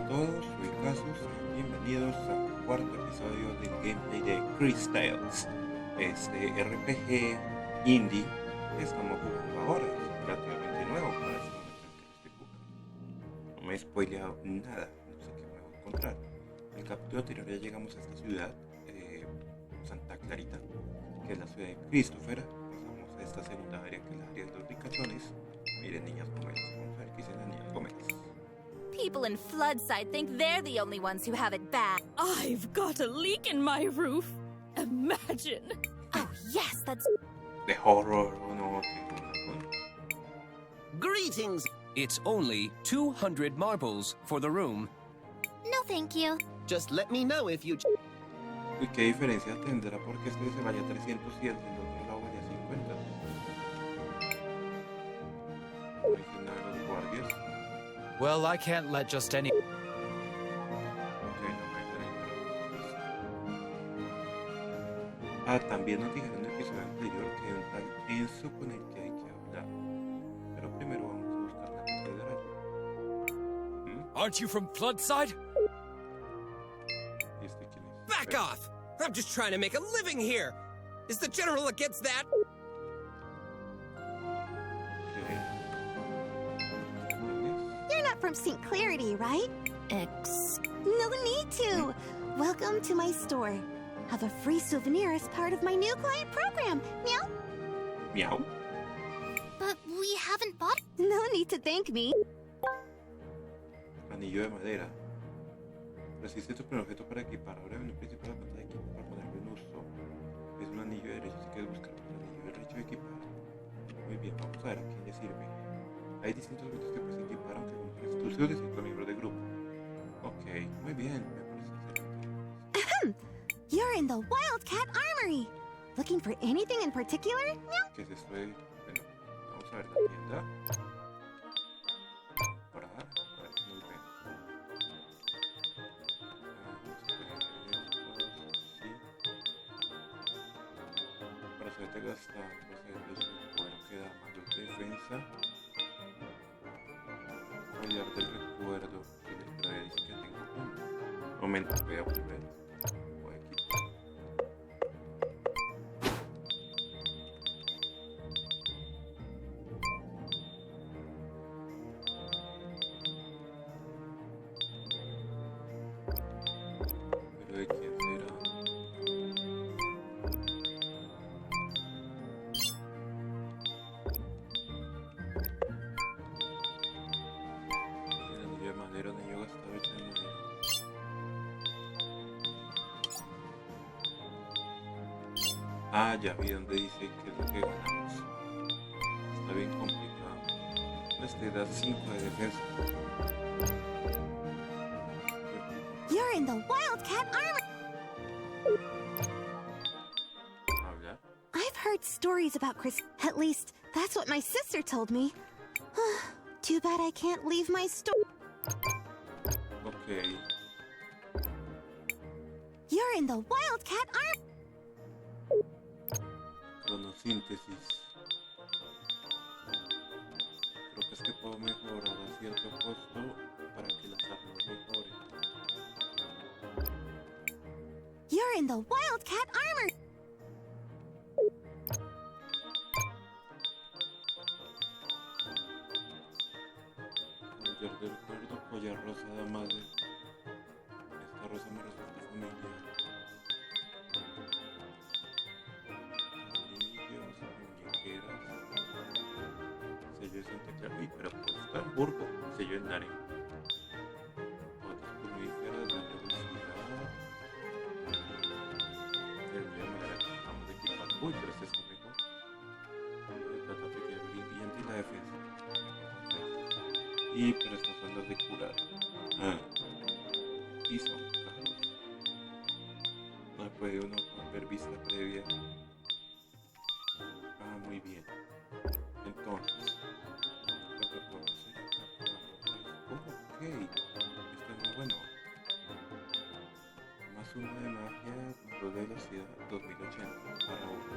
todos, soy Casus y bienvenidos al cuarto episodio del gameplay de Cris Tales, este RPG indie que estamos jugando ahora. Es relativamente nuevo para este momento en que lo estoy jugando. No me he spoileado nada, no sé qué me voy a encontrar. En el capítulo anterior ya llegamos a esta ciudad, Santa Clarita, que es la ciudad de Christopher. Pasamos a esta segunda área, que es la área de los ricachones. Miren, niñas gómez, vamos a ver qué dicen las niñas gómez. People in Floodside think they're the only ones who have it bad. I've got a leak in my roof. Imagine. Oh, yes, that's... De horror o no, Greetings! It's only 200 marbles for the room. No, thank you. Just let me know if you... Uy, ¿qué diferencia tendrá? Porque este se vaya a 300 y el del otro lado vaya a 50. No dicen nada de los guardias. Well, I can't let just any... Ok, no me interesa. También nos dijeron en el episodio anterior que hay un tal Enzo con el que hay que hablar. Pero primero vamos a buscar la catedral. Aren't you from Floodside? ¿Y este quién es? Back off! I'm just trying to make a living here! Is the general against that? You're not from St. Clarity, right? No need to. Welcome to my store. Have a free souvenir as part of my new client program. Meow? Miau. But we haven't bought... No need to thank me. Anillo de madera. Resiste tu primer objeto para equipar. Ahora en el principio de la pantalla de equipo para ponerlo en uso. Es un anillo derecho, si quieres buscar el anillo derecho de equipar. Muy bien, vamos a ver a quién le sirve. Hay distintos objetos que puedes equipar, aunque algunos son exclusivos de ciertos miembros del grupo. Ok, muy bien, me parece excelente. You're in the Wildcat Armory. Looking for anything in particular? Meow? ¿Qué es esto de...? Bueno, vamos a ver la tienda. Para a ver qué nos ven. Para saberte gastar, pues el recuerdo que da más de defensa. Collar del recuerdo que le trae, dice que tengo uno. Momento, voy a volver. Voy a quitar. Pero ¿de quién será? El anillo de madera, anillo gastado hecho de madera. Ah, ya vi donde dice que es lo que ganamos. Está bien complicado. Este da 5 de defensa. You're in the Wildcat Armory. Habla. I've heard stories about Cris. At least, that's what my sister told me. Too bad I can't leave my store. Ok. You're in the Wildcat Armory. Cronosíntesis. Creo que es que puedo mejorar a cierto costo para que las armas mejoren. You're in the Wildcat Armory. Collar de recuerdo, collar rosa de madre. Esta rosa me resulta familiar. Anillos, muñequeras. Sello de Santa Clarita. Uy, pero pues está en Burgo. Sello de Nare. Botas plumíferas de velocidad. El anillo de madera que acabamos de equipar. Uy, pero este está mejor. El de plata pequeña Viviente y la defensa. Y pero estas son las de curar. Y son caros. No puede uno ver vista previa. Muy bien. Entonces, lo que puedo hacer acá ok, esto es muy bueno. Más uno de magia, más 2 de velocidad, 2080 para uno.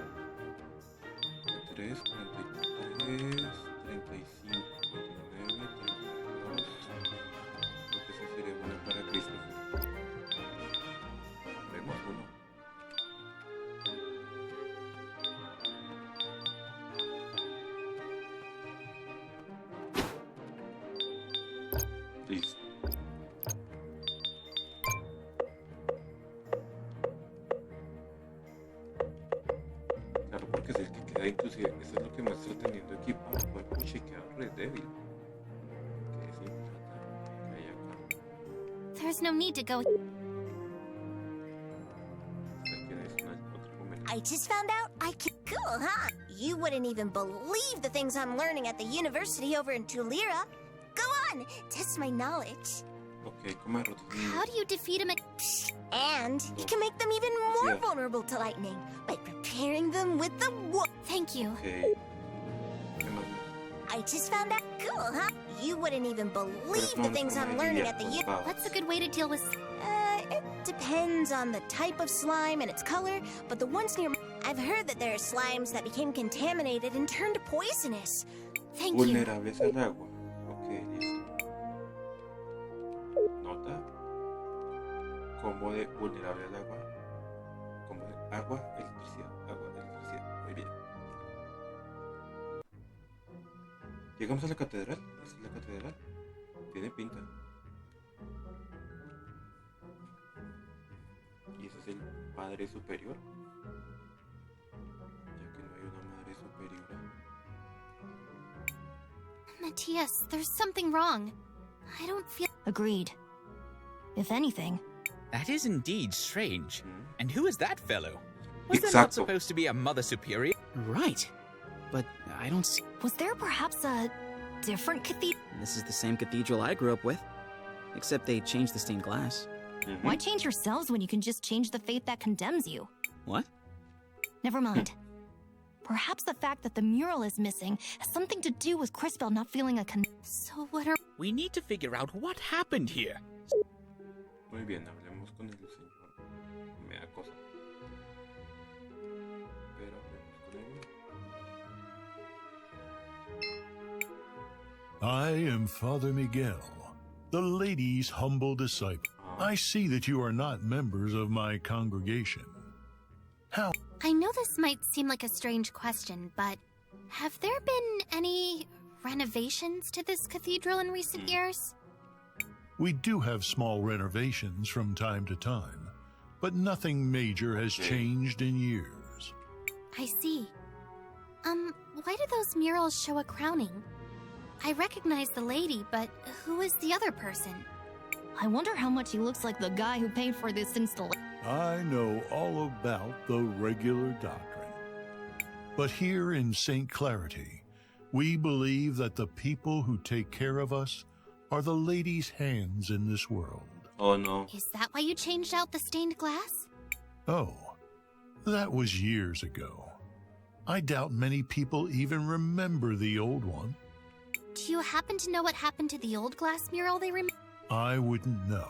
3, 43, 35, 29, 32. Creo que ese sería bueno para Listo. Claro, porque es el que queda, inclusive, eso es lo que muestra teniendo equipo. Pues pucha, queda re débil. Que es importante que hay acá. There's no need to go. I just found out I can. Cool, huh? You wouldn't even believe the things I'm learning at the university over in Tulira. Go on, test my knowledge. Okay, ¿cómo derrotas a un How do you defeat him? And you can make them even more vulnerable to lightning by preparing them with the Thank you. Okay. ¿Qué más? I just found out. Cool, huh? You wouldn't even believe the things I'm learning at the university. What's a good way to deal with? It depends on the type of slime and its color, but the ones near I've heard that there are slimes that became contaminated and turned poisonous. Thank you. Vulnerables al agua. Ok, listo. Nota. Combo de vulnerable al agua. Combo de agua, electricidad. Agua, electricidad. Muy bien. Llegamos a la catedral. Esta es la catedral. Tiene pinta. Y ese es el Padre Superior. Ya que no hay una Madre Superiora. Matthias, there's something wrong. I don't feel. Agreed. If anything. That is indeed strange. Hmm? And who is that fellow? Was there Exacto. not supposed to be a Mother Superior? Right. But I don't see... Was there perhaps a different cathedral? This is the same cathedral I grew up with. Except they changed the stained glass. Mm-hmm. Why change yourselves when you can just change the faith that condemns you? What? Never mind. Perhaps the fact that the mural is missing has something to do with Crisbell not feeling a So what are? We need to figure out what happened here. Muy bien, hablemos con el señor. Me da cosa. Pero hablemos con él. I am Father Miguel, the lady's humble disciple. I see that you are not members of my congregation. How? I know this might seem like a strange question, but have there been any renovations to this cathedral in recent years? We do have small renovations from time to time, but nothing major has changed in years. I see. Why do those murals show a crowning? I recognize the lady, but who is the other person? I wonder how much he looks like the guy who paid for this installation. I know all about the regular doctrine. But here in St. Clarity, we believe that the people who take care of us are the lady's hands in this world. Oh no. Is that why you changed out the stained glass? Oh, that was years ago. I doubt many people even remember the old one. Do you happen to know what happened to the old glass mural they I wouldn't know.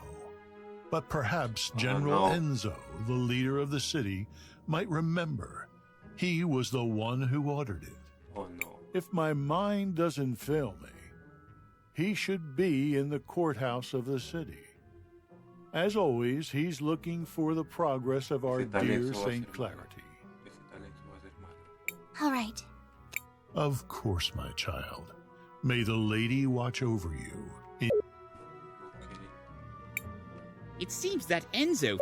But perhaps General Enzo, the leader of the city, might remember. He was the one who ordered it. Oh no. If my mind doesn't fail me, he should be in the courthouse of the city. As always, he's looking for the progress of our dear St. Clarity. All right. Of course, my child. May the lady watch over you. It seems that Enzo...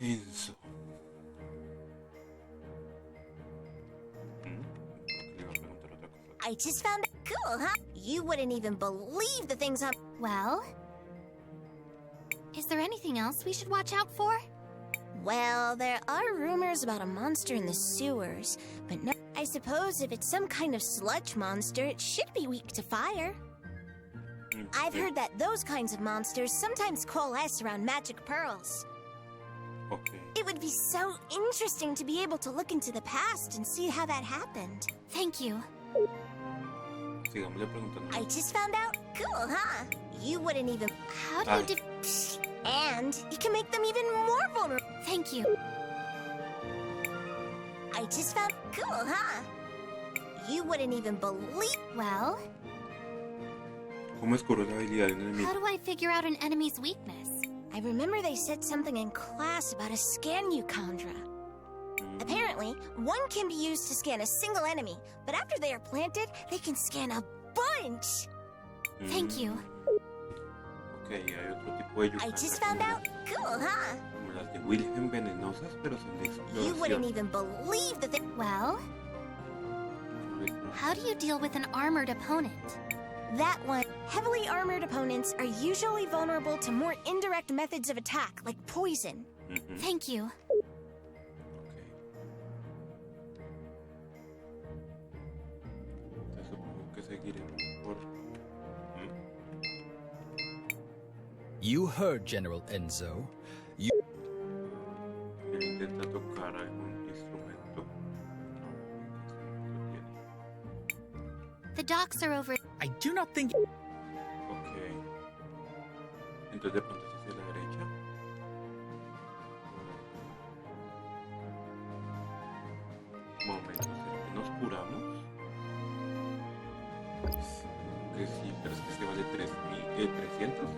Enzo. I just found cool, huh? You wouldn't even believe the things I'm... Well? Is there anything else we should watch out for? Well, there are rumors about a monster in the sewers, but no... I suppose if it's some kind of sludge monster, it should be weak to fire. I've heard that those kinds of monsters sometimes coalesce around magic pearls. Okay. It would be so interesting to be able to look into the past and see how that happened. Thank you. Sigámosle preguntando. I just found out. Cool, huh? You wouldn't even... How do you And you can make them even more vulnerable. Thank you. I just found... Cool, huh? You wouldn't even believe... Well? ¿Cómo descubro la habilidad de un enemigo? How do I figure out an enemy's weakness? I remember they said something in class about a scan euchondra. Apparently, one can be used to scan a single enemy, but after they are planted, they can scan a bunch! Thank you. Ok, hay otro tipo de yucatán. I just found out. Cool, huh? Como las de Wilhelm venenosas, pero son de exploración. You wouldn't even believe that they... Well, how do you deal with an armored opponent? That one. Heavily armored opponents are usually vulnerable to more indirect methods of attack, like poison. Thank you. Entonces supongo que seguiremos por... You heard General Enzo. You... Él intenta tocar algún instrumento. The docks are over. I do not think... Ok. Entonces de pronto hacia la derecha. Momentos en que nos curamos. Que sí, pero es que este vale 300.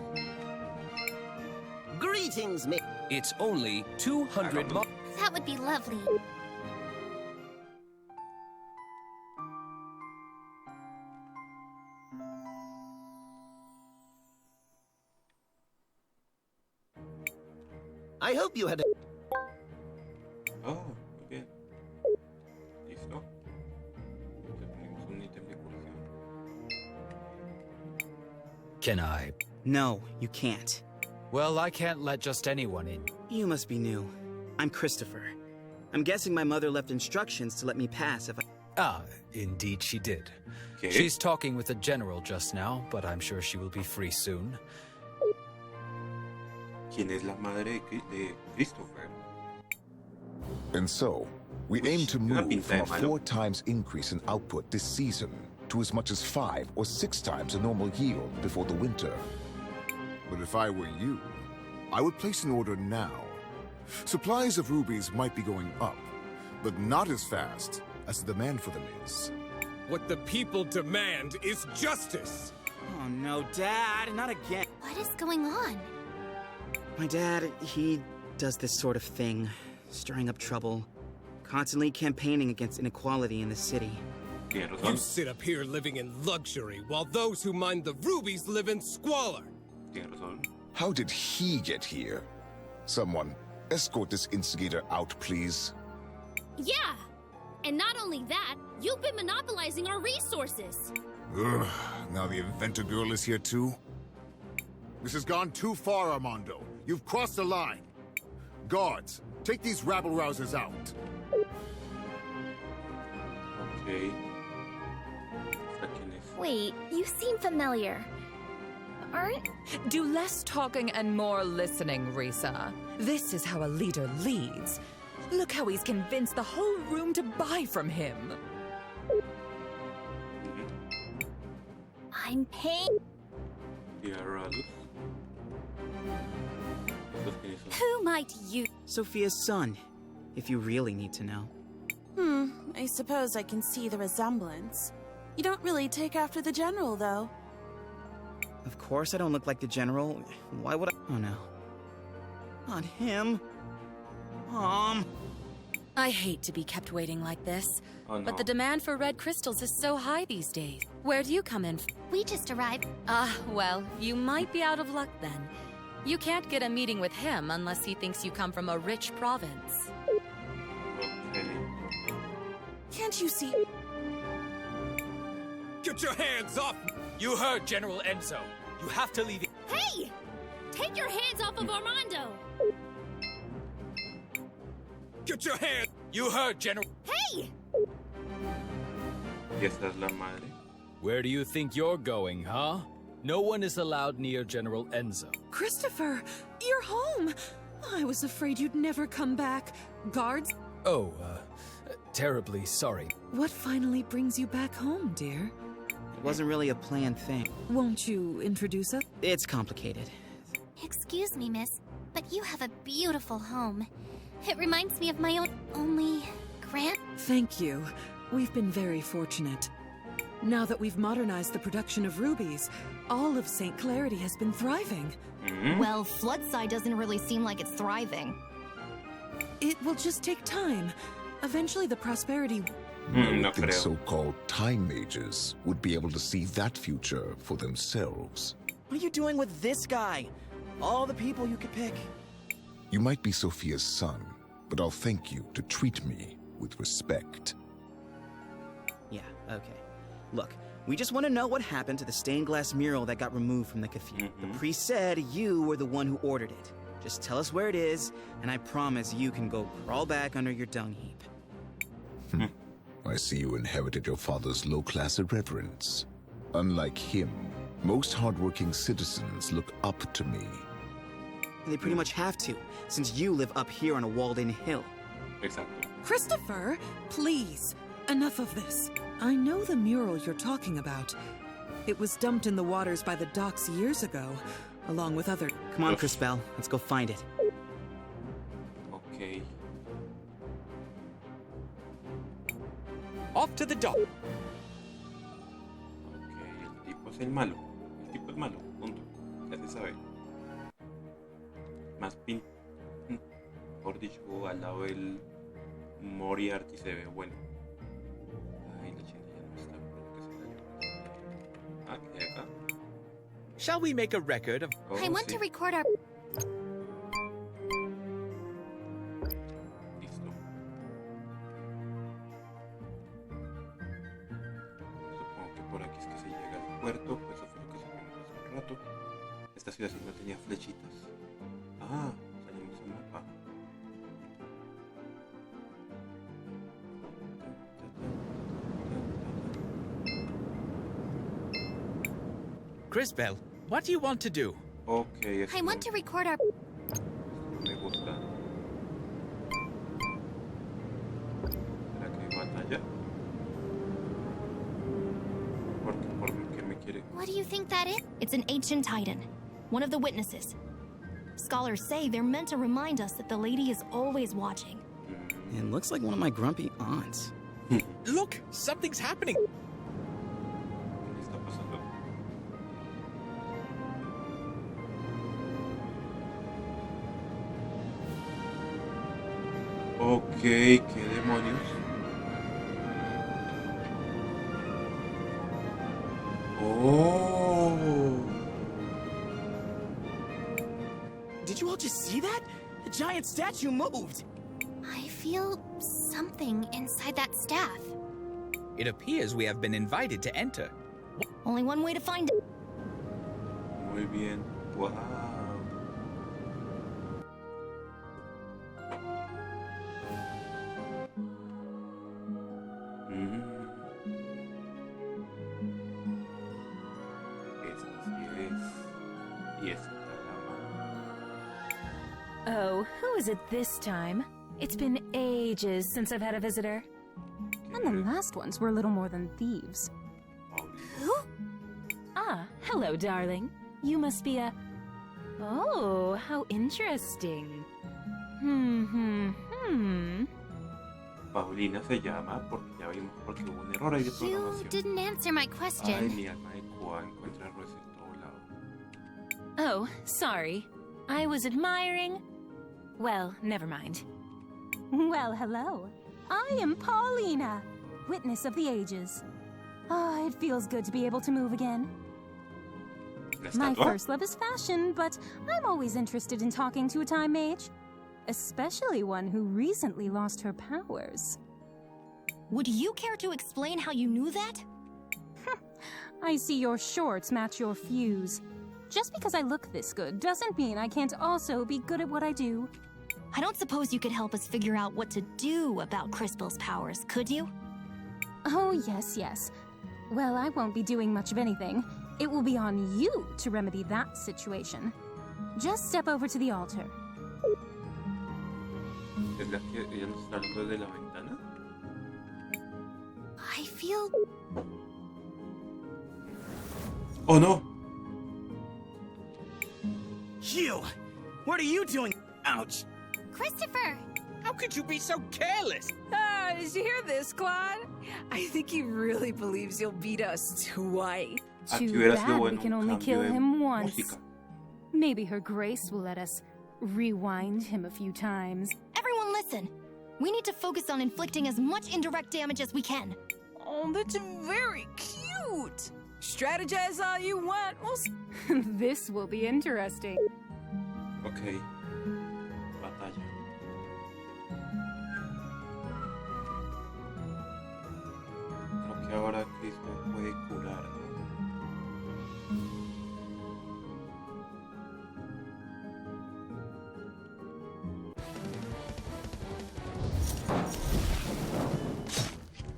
Greetings, me. It's only 200 marbles. That would be lovely. I hope you had a... Oh, muy bien. Listo. Ya tenemos un ítem de curación. Can I? No, you can't. Well, I can't let just anyone in. You must be new. I'm Christopher. I'm guessing my mother left instructions to let me pass if I... Ah, indeed she did. Okay. She's talking with the general just now, but I'm sure she will be free soon. ¿Quién es la madre de Christopher? And so, we aim to move from a 4 times increase in output this season to as much as 5 or 6 times the normal yield before the winter. But if I were you, I would place an order now. Supplies of rubies might be going up, but not as fast as the demand for them is. What the people demand is justice! Oh no, Dad, not again. What is going on? My dad, he does this sort of thing, stirring up trouble, constantly campaigning against inequality in the city. You sit up here living in luxury, while those who mine the rubies live in squalor. How did he get here? Someone, escort this instigator out, please. Yeah! And not only that, you've been monopolizing our resources! Ugh, now the inventor girl is here too? This has gone too far, Armando. You've crossed the line. Guards, take these rabble-rousers out. Okay. Wait, you seem familiar. Aren't... Do less talking and more listening, Risa. This is how a leader leads. Look how he's convinced the whole room to buy from him. I'm paying... Who might you... Sophia's son, if you really need to know. I suppose I can see the resemblance. You don't really take after the general, though. Of course I don't look like the general. Why would I? Oh no. Not him. Mom. I hate to be kept waiting like this, but the demand for red crystals is so high these days. Where do you come in? We just arrived. Well, you might be out of luck then. You can't get a meeting with him unless he thinks you come from a rich province. Can't you see? Get your hands off! You heard General Enzo. You have to leave. Hey! Take your hands off of Armando! Get your hands! You heard General. Hey! ¿Y esta es la madre? Where do you think you're going, huh? No one is allowed near General Enzo. Christopher, you're home! I was afraid you'd never come back. Guards? Oh, terribly sorry. What finally brings you back home, dear? It wasn't really a planned thing. Won't you introduce us? It's complicated. Excuse me, miss, but you have a beautiful home. It reminds me of my own... Only... Thank you. We've been very fortunate. Now that we've modernized the production of rubies, all of St. Clarity has been thriving. Well, Floodside doesn't really seem like it's thriving. It will just take time. Eventually the prosperity... I would think so-called time mages would be able to see that future for themselves. What are you doing with this guy? All the people you could pick. You might be Sophia's son, but I'll thank you to treat me with respect. Yeah, okay. Look, we just want to know what happened to the stained glass mural that got removed from the cathedral. The priest said you were the one who ordered it. Just tell us where it is, and I promise you can go crawl back under your dung heap. I see you inherited your father's low-class irreverence. Unlike him, most hardworking citizens look up to me. They pretty much have to, since you live up here on a walled-in hill. Exactly. Christopher, please, enough of this. I know the mural you're talking about. It was dumped in the waters by the docks years ago, along with other... Come on, Crisbell, let's go find it. Okay. Off to the dock. Ok, el tipo es el malo. El tipo es malo, punto. Ya se sabe. Más por dicho, al lado del Moriarty se ve bueno. Ay, la china ya no está, pero que se la lleva. Aquí, acá. Shall we make a record of... I want to record our... Puerto, pues eso fue lo que supimos hace un rato. Esta ciudad sí no tenía flechitas. Ah, salimos al mapa. Crisbell, what do you want to do? Okay, I want to record our... Me gusta. ¿Será que hay batalla? What do you think that is? It's an ancient titan, one of the witnesses. Scholars say they're meant to remind us that the lady is always watching. It looks like one of my grumpy aunts. Look, something's happening. ¿Qué está pasando? Ok, ¿qué demonios? Oh. Did you all just see that? The giant statue moved. I feel something inside that staff. It appears we have been invited to enter. Only one way to find it. Muy bien. Wow. Oh, who is it this time? It's been ages since I've had a visitor. And the last ones were little more than thieves. Who? Ah, hello, darling. You must be a... Oh, how interesting. Paulina se llama porque ya vimos porque hubo un error ahí de programación. You didn't answer my question. Ay, mi alma de Cuba encuentra errores en todo lado. Oh, sorry. I was admiring... Well, never mind. Well, hello. I am Paulina, witness of the ages. Ah, it feels good to be able to move again. My first love is fashion, but I'm always interested in talking to a time mage. Especially one who recently lost her powers. Would you care to explain how you knew that? I see your shorts match your fuse. Just because I look this good doesn't mean I can't also be good at what I do. I don't suppose you could help us figure out what to do about Crisbell's powers, could you? Oh, yes. Well, I won't be doing much of anything. It will be on you to remedy that situation. Just step over to the altar. ¿Es la que ella nos está hablando de la ventana? I feel... Oh no! You! What are you doing? Ouch! Christopher! How could you be so careless? Did you hear this, Claude? I think he really believes you'll beat us twice. Too bad we can only kill him once. Maybe Her Grace will let us rewind him a few times. Everyone listen! We need to focus on inflicting as much indirect damage as we can. Oh, that's very cute! Strategize all you want. This will be interesting. Ok. Batalla. Creo que ahora Crisbell puede curar.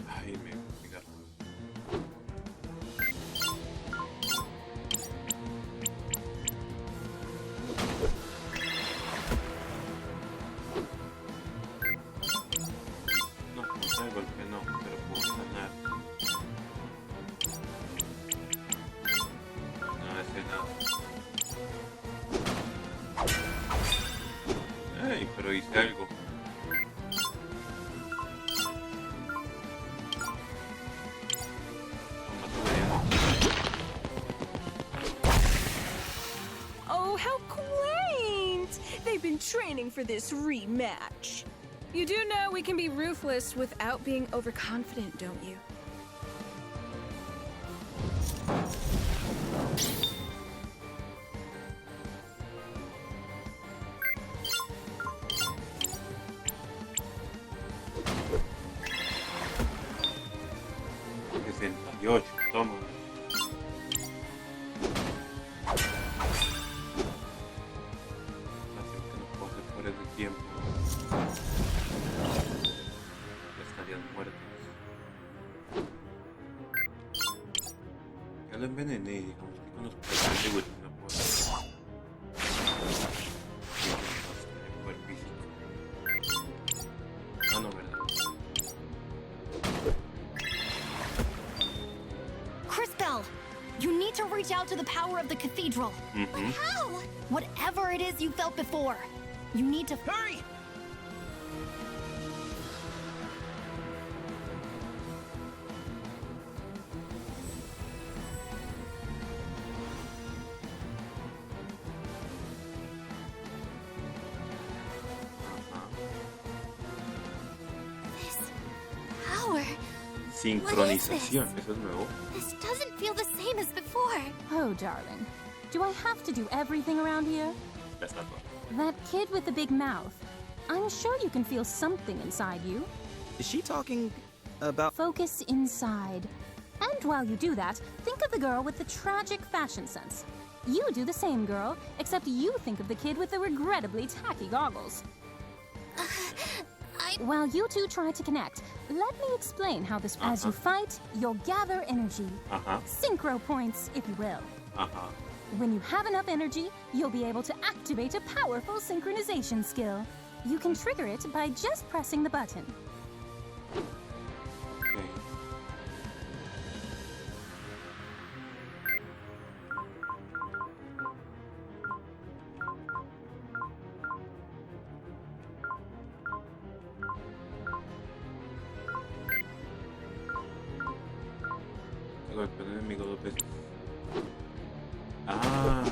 Ay, me voy a pegar. No, de golpe no, pero puedo sanar. No hace nada. Ey, pero hice algo. Oh, how quaint! They've been training for this rematch. You do know we can be ruthless without being overconfident, don't you? Toma. Así que no puedo hacer fuera de tiempo. Ya estarían muertos. Ya lo envenené, digamos que con los poderes de vuelta no puedo hacer. Poder físico. Ah, no, verdad. Crisbell! You need to reach out to the power of the cathedral. But how? Whatever it is you felt before. You need to... Hurry! Power. Sincronización, eso es nuevo. This doesn't feel the same as before. Oh, darling. Do I have to do everything around here? La estatua. That kid with the big mouth. I'm sure you can feel something inside you. Is she talking about... Focus inside. And while you do that, think of the girl with the tragic fashion sense. You do the same, girl, except you think of the kid with the regrettably tacky goggles. While you two try to connect, let me explain how this... As you fight, you'll gather energy. Synchro points, if you will. When you have enough energy, you'll be able to activate a powerful synchronization skill. You can trigger it by just pressing the button. Golpe al enemigo 2 veces. Ah.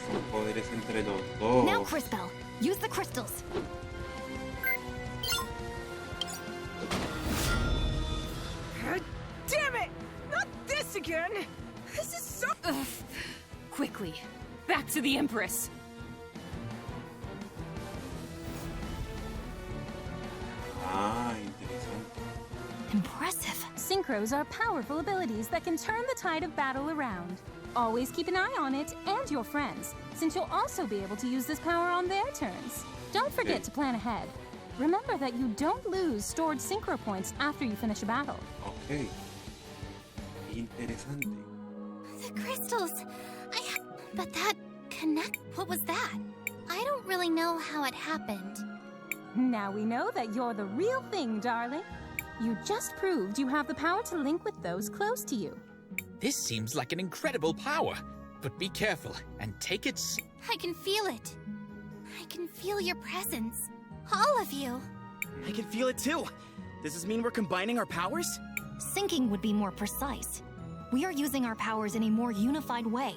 Son poderes entre los dos. Now, Crisbell, use the crystals. God damn it! Not this again! This is so... Ugh. Quickly, back to the Empress. Ah, interesante. Impressive. Synchros are powerful abilities that can turn the tide of battle around. Always keep an eye on it and your friends, since you'll also be able to use this power on their turns. Don't forget to plan ahead. Remember that you don't lose stored synchro points after you finish a battle. Okay. Interesante. The crystals. But that connect. What was that? I don't really know how it happened. Now we know that you're the real thing, darling. You just proved you have the power to link with those close to you. This seems like an incredible power, but be careful and take it I can feel it. I can feel your presence. All of you. I can feel it too. Does this mean we're combining our powers? Syncing would be more precise. We are using our powers in a more unified way.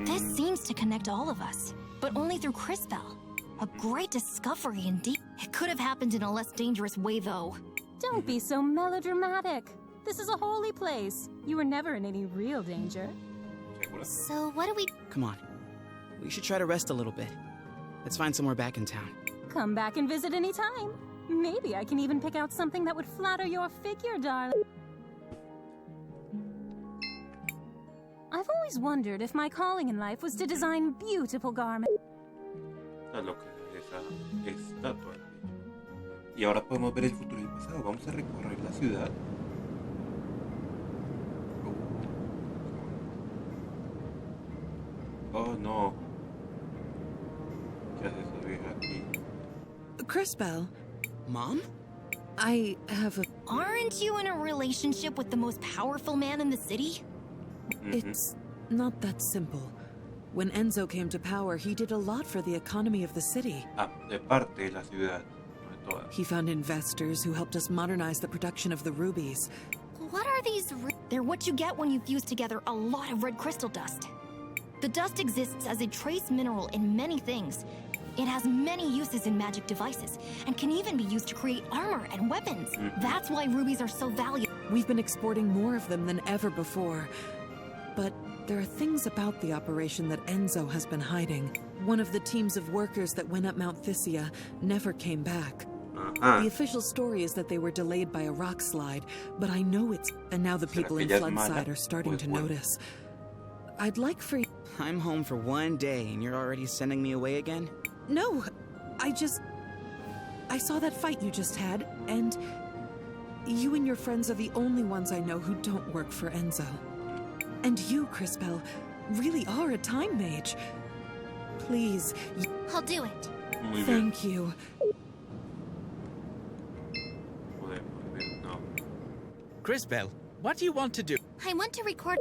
This seems to connect all of us, but only through Crisbell. A great discovery indeed. It could have happened in a less dangerous way, though. Don't be so melodramatic. This is a holy place. You were never in any real danger. So what do we... Come on. We should try to rest a little bit. Let's find somewhere back in town. Come back and visit any time. Maybe I can even pick out something that would flatter your figure, darling. I've always wondered if my calling in life was to design beautiful garments. Esa estatua. Y ahora podemos ver el futuro y el pasado. Vamos a recorrer la ciudad. Oh no. ¿Qué hace esa vieja aquí? Crisbell. Mom? I have a... Aren't you in a relationship with the most powerful man in the city? It's not that simple. When Enzo came to power, he did a lot for the economy of the city. De parte de la ciudad, no de toda. He found investors who helped us modernize the production of the rubies. What are these... They're what you get when you fuse together a lot of red crystal dust. The dust exists as a trace mineral in many things. It has many uses in magic devices, and can even be used to create armor and weapons. That's why rubies are so valuable. We've been exporting more of them than ever before. But there are things about the operation that Enzo has been hiding. One of the teams of workers that went up Mount Thysia never came back. The official story is that they were delayed by a rock slide, but I know it's... And now the people in Floodside are starting to notice. I'd like for you... I'm home for one day and you're already sending me away again? No, I saw that fight you just had, and you and your friends are the only ones I know who don't work for Enzo. And you, Crisbell, really are a time mage. Please. I'll do it. Thank you. Crisbell, what do you want to do? I want to record...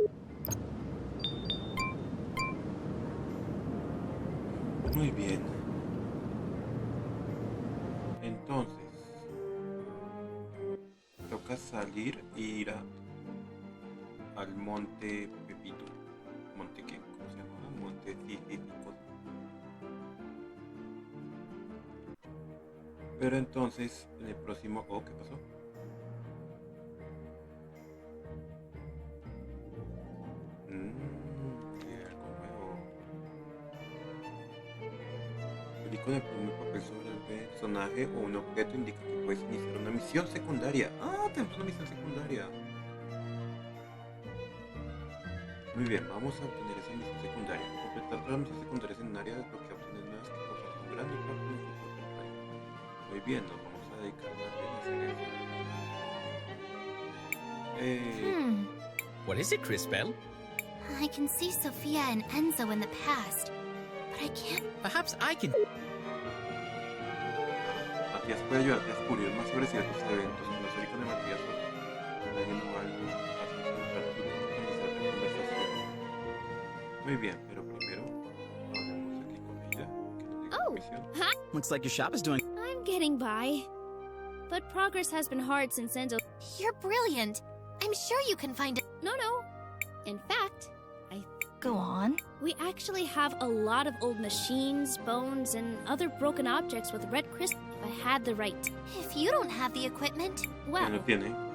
Muy bien. Entonces, toca salir e ir al monte Pepito. ¿Monte qué? ¿Cómo se llama? Monte Cíclico. Pero entonces, en el próximo... Oh, ¿qué pasó? Con el primer papel sobre el personaje o un objeto indica que puedes iniciar una misión secundaria. Ah, tenemos una misión secundaria. Muy bien, vamos a obtener esa misión secundaria. Completar todas las misiones secundarias en un área desbloquea opciones nuevas que causan un gran impacto en el futuro del juego. Muy bien, nos vamos a dedicar más bien a hacer eso. What is it, Crisbell? I can see Sophia and Enzo in the past, but I can't... Perhaps I can... Matías puede ayudarte a descubrir más sobre ciertos eventos. Conocer con Matías o alguien o algo hace solucionar tu iniciar la conversación. Muy bien, pero primero hablemos aquí con ella. Que nos diga la misión. Looks like your shop is doing... I'm getting by. But progress has been hard since Enzo... You're brilliant. I'm sure you can find it. No. In fact, Go on. We actually have a lot of old machines, bones, and other broken objects with red crystal if I had the right... If you don't have the equipment... Well,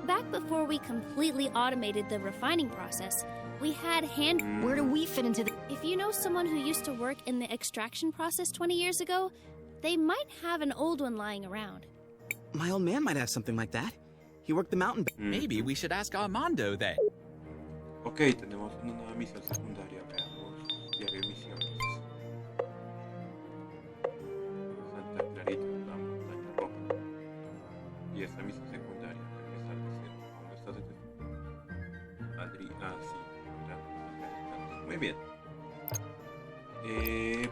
back before we completely automated the refining process, we had hand... Where do we fit into the... If you know someone who used to work in the extraction process 20 years ago, they might have an old one lying around. My old man might have something like that. He worked the mountain... Maybe we should ask Armando then. Ok, tenemos una nueva misión secundaria. Veamos diario de misiones. Santa Clarita, la montaña roja. Y esta misión secundaria debe estar de cero. Aún no está de sí, mira. Muy bien.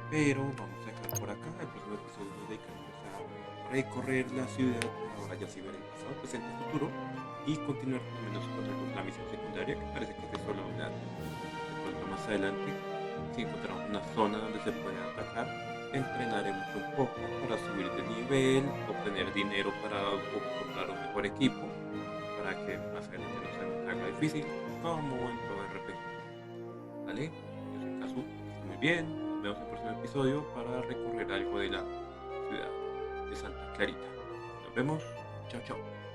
Pero vamos a dejar por acá. El próximo episodio nos dedicaremos a recorrer la ciudad. Ahora ya sí ver el pasado, presente y futuro. Y continuar por lo menos con la misión secundaria, que parece que es de solo hablar. De pronto más adelante, si encontramos una zona donde se puede atacar, entrenaremos un poco para subir de nivel, obtener dinero para comprar un mejor equipo, para que más adelante no se nos haga difícil, como en todo RPG. ¿Vale? Yo soy Kazu, que esté muy bien, nos vemos en el próximo episodio para recorrer algo de la ciudad de Santa Clarita. Nos vemos, chao chao.